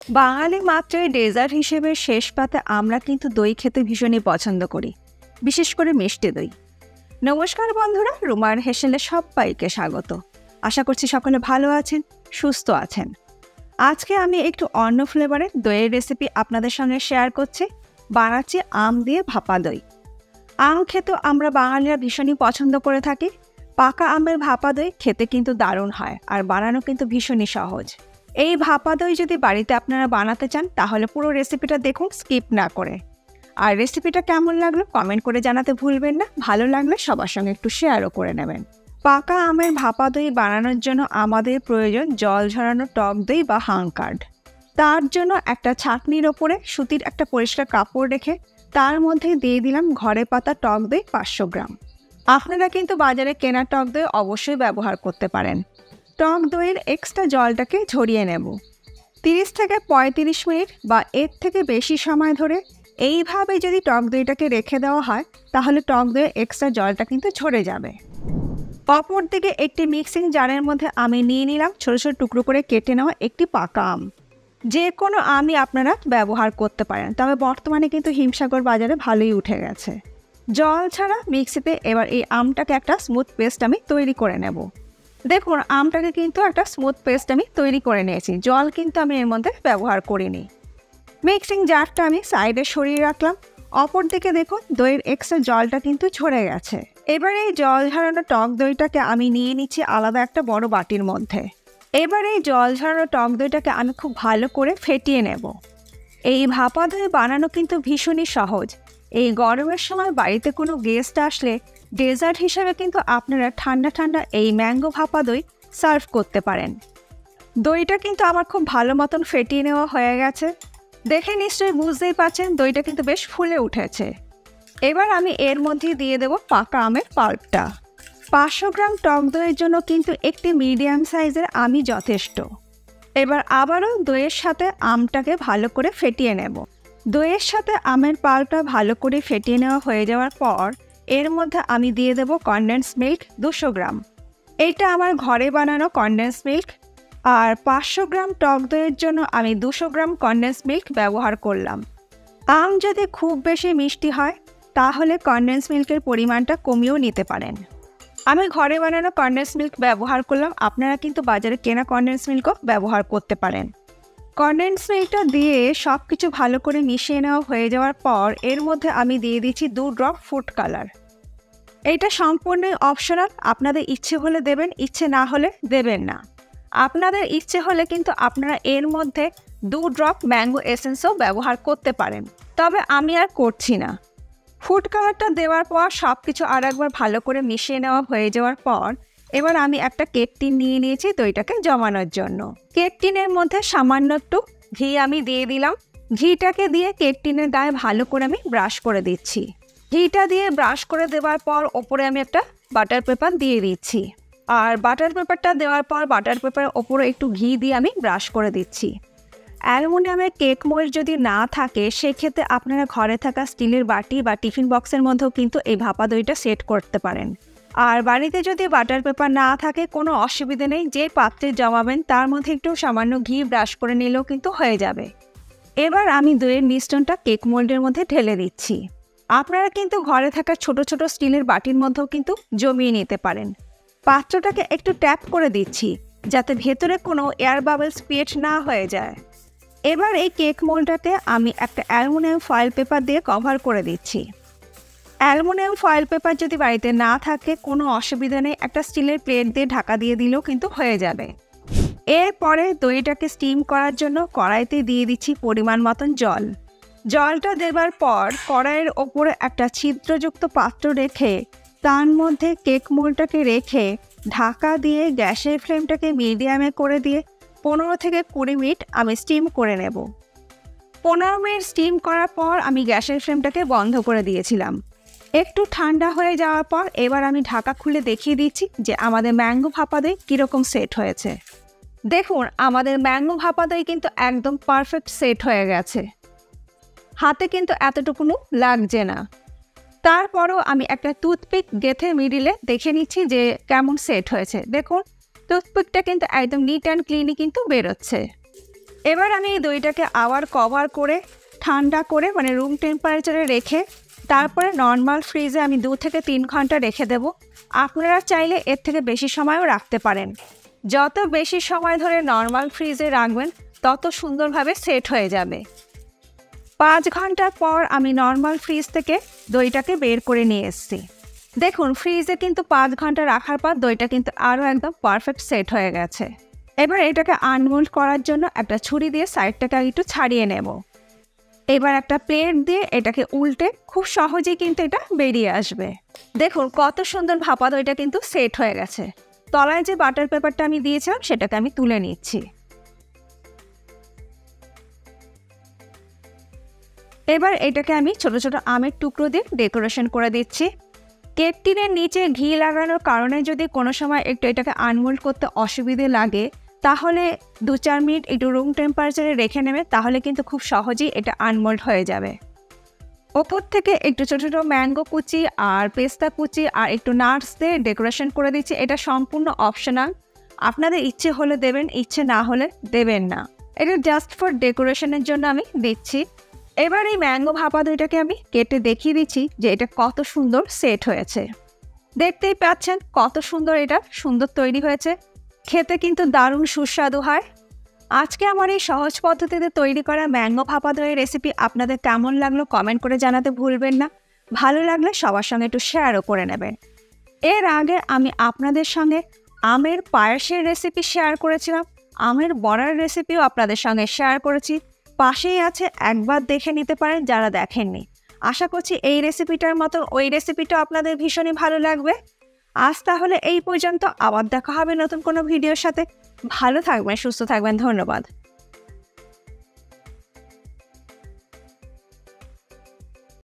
বাঙালি মাত্রই ডেজার্ট হিসেবে শেষ পাতে আমরা কিন্তু দই খেতে ভীষণই পছন্দ করি, বিশেষ করে মিষ্টি দই। নমস্কার বন্ধুরা, রুমার হেসেলে সবাইকে স্বাগত। আশা করছি সকলে ভালো আছেন, সুস্থ আছেন। আজকে আমি একটু অন্য ফ্লেভারের দইয়ের রেসিপি আপনাদের সঙ্গে শেয়ার করছি। বানাচ্ছি আম দিয়ে ভাপা দই। আম খেতে আমরা বাঙালিরা ভীষণই পছন্দ করে থাকি। পাকা আমের ভাপা দই খেতে কিন্তু দারুণ হয়, আর বানানো কিন্তু ভীষণই সহজ। এই ভাপা দই যদি বাড়িতে আপনারা বানাতে চান তাহলে পুরো রেসিপিটা দেখুন, স্কিপ না করে। আর রেসিপিটা কেমন লাগলো কমেন্ট করে জানাতে ভুলবেন না। ভালো লাগলে সবার সঙ্গে একটু শেয়ারও করে নেবেন। পাকা আমের ভাপা দই বানানোর জন্য আমাদের প্রয়োজন জল ঝরানো টক দই বা হাংকার্ড। তার জন্য একটা ছাঁকনির ওপরে সুতির একটা পরিষ্কার কাপড় রেখে তার মধ্যে দিয়ে দিলাম ঘরে পাতা টক দই 500 গ্রাম। আপনারা কিন্তু বাজারে কেনা টক দই অবশ্যই ব্যবহার করতে পারেন। টক দইয়ের এক্সট্রা জলটাকে ঝরিয়ে নেব। 30 থেকে 35 মিনিট বা এর থেকে বেশি সময় ধরে এইভাবে যদি টক দইটাকে রেখে দেওয়া হয় তাহলে টক দইয়ের এক্সট্রা জলটা কিন্তু ঝরে যাবে। অপর দিকে একটি মিক্সিং জারের মধ্যে আমি নিয়ে নিলাম ছোট ছোট টুকরো করে কেটে নেওয়া একটি পাকা আম। যে কোনো আমই আপনারা ব্যবহার করতে পারেন, তবে বর্তমানে কিন্তু হিমসাগর বাজারে ভালোই উঠে গেছে। জল ছাড়া মিক্সিতে এবার এই আমটাকে একটা স্মুথ পেস্ট আমি তৈরি করে নেব। দেখুন, আমটাকে কিন্তু একটা স্মুথ পেস্ট আমি তৈরি করে নিয়েছি। জল কিন্তু আমি এর মধ্যে ব্যবহার করিনি। মিক্সিং জারটা আমি সাইডে সরিয়ে রাখলাম। অপর দিকে দেখুন দইয়ের এক্সট্রা জলটা কিন্তু ঝরে গেছে। এবার এই জল ঝরানো টক দইটাকে আমি নিয়ে নিচ্ছি আলাদা একটা বড় বাটির মধ্যে। এবার এই জল ঝরানো টক দইটাকে আমি খুব ভালো করে ফেটিয়ে নেব। এই ভাপা দই বানানো কিন্তু ভীষণই সহজ। এই গরমের সময় বাড়িতে কোনো গেস্ট আসলে ডেজার্ট হিসেবে কিন্তু আপনারা ঠান্ডা ঠান্ডা এই ম্যাঙ্গো ভাপা দই সার্ভ করতে পারেন। দইটা কিন্তু আমার খুব ভালো মতন ফেটিয়ে নেওয়া হয়ে গেছে। দেখে নিশ্চয়ই বুঝতেই পারছেন দইটা কিন্তু বেশ ফুলে উঠেছে। এবার আমি এর মধ্যে দিয়ে দেব পাকা আমের পাল্পটা। 500 গ্রাম টক দইয়ের জন্য কিন্তু একটি মিডিয়াম সাইজের আমই যথেষ্ট। এবার আবারও দইয়ের সাথে আমটাকে ভালো করে ফেটিয়ে নেব। দইয়ের সাথে আমের পাল্পটা ভালো করে ফেটিয়ে নেওয়া হয়ে যাওয়ার পর এর মধ্যে আমি দিয়ে দেব কনডেন্স মিল্ক 200 গ্রাম। এইটা আমার ঘরে বানানো কনডেন্স মিল্ক। আর 500 গ্রাম টক দইয়ের জন্য আমি 200 গ্রাম কনডেন্স মিল্ক ব্যবহার করলাম। আম যদি খুব বেশি মিষ্টি হয় তাহলে কনডেন্স মিল্কের পরিমাণটা কমিয়েও নিতে পারেন। আমি ঘরে বানানো কনডেন্স মিল্ক ব্যবহার করলাম। আপনারা কিন্তু বাজারে কেনা কনডেন্স মিল্কও ব্যবহার করতে পারেন। কনডেন্স মিল্কটা দিয়ে সব কিছু ভালো করে মিশিয়ে নেওয়া হয়ে যাওয়ার পর এর মধ্যে আমি দিয়ে দিচ্ছি 2 ড্রপ ফুড কালার। এইটা সম্পূর্ণই অপশনাল, আপনাদের ইচ্ছে হলে দেবেন, ইচ্ছে না হলে দেবেন না। আপনাদের ইচ্ছে হলে কিন্তু আপনারা এর মধ্যে 2 ড্রপ ম্যাঙ্গো এসেন্সও ব্যবহার করতে পারেন, তবে আমি আর করছি না। ফুড কালারটা দেওয়ার পর সব কিছু আর একবার ভালো করে মিশিয়ে নেওয়া হয়ে যাওয়ার পর এবার আমি একটা কেক টিন নিয়ে নিয়েছি দইটাকে জমানোর জন্য। কেক টিনের মধ্যে সামান্য একটু ঘি আমি দিয়ে দিলাম। ঘিটাকে দিয়ে কেক টিনের গায়ে ভালো করে আমি ব্রাশ করে দিচ্ছি। ঘিটা দিয়ে ব্রাশ করে দেওয়ার পর ওপরে আমি একটা বাটার পেপার দিয়ে দিচ্ছি। আর বাটার পেপারটা দেওয়ার পর বাটার পেপারের ওপরে একটু ঘি দিয়ে আমি ব্রাশ করে দিচ্ছি। অ্যালুমিনিয়ামের কেক মোল্ড যদি না থাকে সেক্ষেত্রে আপনারা ঘরে থাকা স্টিলের বাটি বা টিফিন বক্সের মধ্যেও কিন্তু এই ভাপা দইটা সেট করতে পারেন। আর বাড়িতে যদি বাটার পেপার না থাকে কোনো অসুবিধা নেই, যে পাত্রে জমাবেন তার মধ্যে একটু সামান্য ঘি ব্রাশ করে নিলেও কিন্তু হয়ে যাবে। এবার আমি দইয়ের মিশ্রণটা কেক মোল্ডের মধ্যে ঢেলে দিচ্ছি। আপনারা কিন্তু ঘরে থাকা ছোট ছোট স্টিলের বাটির মধ্যেও কিন্তু জমিয়ে নিতে পারেন। পাত্রটাকে একটু ট্যাপ করে দিচ্ছি যাতে ভেতরে কোনো এয়ার বাবলস ক্রিয়েট না হয়ে যায়। এবার এই কেক মোল্ডটাতে আমি একটা অ্যালুমিনিয়াম ফয়েল পেপার দিয়ে কভার করে দিচ্ছি। অ্যালুমিনিয়াম ফয়েল পেপার যদি বাড়িতে না থাকে কোনো অসুবিধা নেই, একটা স্টিলের প্লেট দিয়ে ঢাকা দিয়ে দিলেও কিন্তু হয়ে যাবে। এরপরে দইটাকে স্টিম করার জন্য কড়াইতে দিয়ে দিচ্ছি পরিমাণ মতন জল। জলটা দেবার পর কড়াইয়ের ওপরে একটা ছিদ্রযুক্ত পাত্র রেখে তার মধ্যে কেক মোল্ডটাকে রেখে ঢাকা দিয়ে গ্যাসের ফ্লেমটাকে মিডিয়ামে করে দিয়ে 15 থেকে 20 মিনিট আমি স্টিম করে নেব। 15 মিনিট স্টিম করার পর আমি গ্যাসের ফ্লেমটাকে বন্ধ করে দিয়েছিলাম। একটু ঠান্ডা হয়ে যাওয়ার পর এবার আমি ঢাকা খুলে দেখিয়ে দিচ্ছি যে আমাদের ম্যাঙ্গো ভাপা দই কীরকম সেট হয়েছে। দেখুন, আমাদের ম্যাঙ্গো ভাপা দই কিন্তু একদম পারফেক্ট সেট হয়ে গেছে। হাতে কিন্তু এতটুকুনো লাগছে না। তারপরও আমি একটা টুথপিক গেঁথে মিডিলে দেখে নিচ্ছি যে কেমন সেট হয়েছে। দেখুন, টুথপিকটা কিন্তু একদম নিট অ্যান্ড ক্লিনই কিন্তু বেরোচ্ছে। এবার আমি এই দইটাকে আবার কভার করে ঠান্ডা করে মানে রুম টেম্পারেচারে রেখে তারপরে নর্মাল ফ্রিজে আমি 2 থেকে 3 ঘন্টা রেখে দেব। আপনারা চাইলে এর থেকে বেশি সময়ও রাখতে পারেন। যত বেশি সময় ধরে নর্মাল ফ্রিজে রাখবেন তত সুন্দরভাবে সেট হয়ে যাবে। 5 ঘন্টা পর আমি নর্মাল ফ্রিজ থেকে দইটাকে বের করে নিয়ে এসেছি। দেখুন ফ্রিজে কিন্তু 5 ঘন্টা রাখার পর দইটা কিন্তু আরও একদম পারফেক্ট সেট হয়ে গেছে। এবার এটাকে আনমোল্ড করার জন্য একটা ছুরি দিয়ে সাইডটাকে একটু ছাড়িয়ে নেব। এবার একটা প্লেট দিয়ে এটাকে উল্টে খুব সহজেই কিন্তু এটা বেরিয়ে আসবে। দেখুন কত সুন্দর ভাপা দইটা কিন্তু সেট হয়ে গেছে। তলায় যে বাটার পেপারটা আমি দিয়েছিলাম সেটাকে আমি তুলে নিচ্ছি। এবার এটাকে আমি ছোট ছোট আমের টুকরো দিয়ে ডেকোরেশন করে দিচ্ছি। কেক টিনের নিচে ঘি লাগানোর কারণে যদি কোনো সময় একটু এটাকে আনমোল্ড করতে অসুবিধে লাগে তাহলে 2-4 মিনিট একটু রুম টেম্পারেচারে রেখে নেবে, তাহলে কিন্তু খুব সহজেই এটা আনমোল্ড হয়ে যাবে। ওপর থেকে একটু ছোটো ছোটো ম্যাঙ্গো কুচি আর পেস্তা কুচি আর একটু নাটস দিয়ে ডেকোরেশন করে দিচ্ছি। এটা সম্পূর্ণ অপশনাল, আপনাদের ইচ্ছে হলে দেবেন, ইচ্ছে না হলে দেবেন না। এটা জাস্ট ফর ডেকোরেশনের জন্য আমি দিচ্ছি। এবার এই ম্যাঙ্গো ভাপা দইটাকে আমি কেটে দেখিয়ে দিচ্ছি যে এটা কত সুন্দর সেট হয়েছে। দেখতেই পাচ্ছেন কত সুন্দর এটা তৈরি হয়েছে। খেতে কিন্তু দারুণ সুস্বাদু হয়। আজকে আমার এই সহজ পদ্ধতিতে তৈরি করা ম্যাঙ্গো ভাপা দইয়ের রেসিপি আপনাদের কেমন লাগলো কমেন্ট করে জানাতে ভুলবেন না। ভালো লাগলে সবার সঙ্গে একটু শেয়ারও করে নেবেন। এর আগে আমি আপনাদের সঙ্গে আমের পায়েসের রেসিপি শেয়ার করেছিলাম, আমের বড়ার রেসিপিও আপনাদের সঙ্গে শেয়ার করেছি। পাশেই আছে, একবার দেখে নিতে পারেন যারা দেখেননি। আশা করছি এই রেসিপিটার মতন ওই রেসিপিটাও আপনাদের ভীষণই ভালো লাগবে। আজ তাহলে এই পর্যন্ত, আবার দেখা হবে নতুন কোনো ভিডিওর সাথে। ভালো থাকবেন, সুস্থ থাকবেন, ধন্যবাদ।